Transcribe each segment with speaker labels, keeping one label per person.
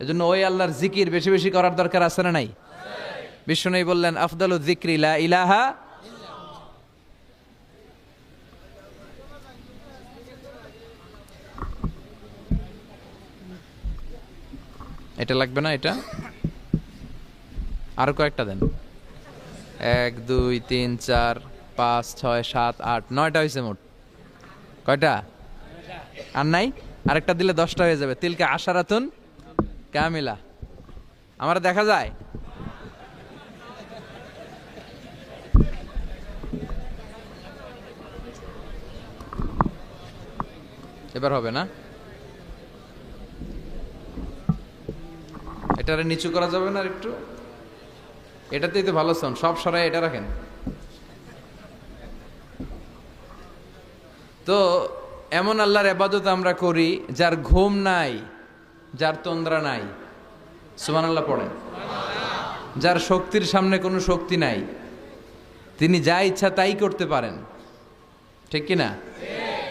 Speaker 1: এজন্য ওই আল্লাহর জিকির বেশি বেশি করার দরকার আছে না নাই? বিশ্বনবী বললেন আফদালু যিকরি লা ইলাহা। এটা লাগবে না, এটা আরো কয়েকটা দেন। 1 2 3 4 5 6 7 8 9টা হয়েছে মোট। কয়টা? আর নাই? আরেকটা দিলে 10টা হয়ে যাবে। তিলকা আশারাতুন কামিলা। আমরা দেখা যায় এবার হবে না? এটারে নিচু করা যাবে না একটু? এটাতেই তো ভালো সাউন্ড, সব সরাই এটা রাখেন। তো এমন আল্লাহর ইবাদত আমরা করি যার ঘুম নাই, যার তন্দ্রা নাই। সুবহানাল্লাহ পড়েন। যার শক্তির সামনে কোনো শক্তি নাই, তিনি যা ইচ্ছা তাই করতে পারেন, ঠিক কি না?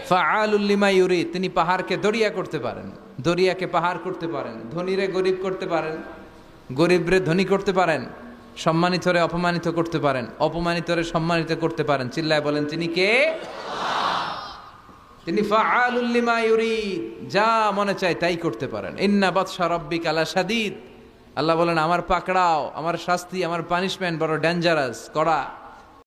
Speaker 1: ফাআলুল লিমা ইউরিদ, তিনি পাহাড়কে দরিয়া করতে পারেন, দরিয়াকে পাহাড় করতে পারেন, ধনীরে গরিব করতে পারেন, গরিবরে ধনী করতে পারেন, সম্মানিতরে অপমানিত করতে পারেন, অপমানিতরে সম্মানিত করতে পারেন। চিল্লায় বলেন তিনি কে? তিনি ফাআলুল লিমা ইউরিদ, যা মনে চায় তাই করতে পারেন। ইন্না বাতশা রাব্বিকা লাশাদীদ, আল্লাহ বলেন আমার পাকড়াও, আমার শাস্তি, আমার পানিশমেন্ট বড় ডেঞ্জারাস, কড়া।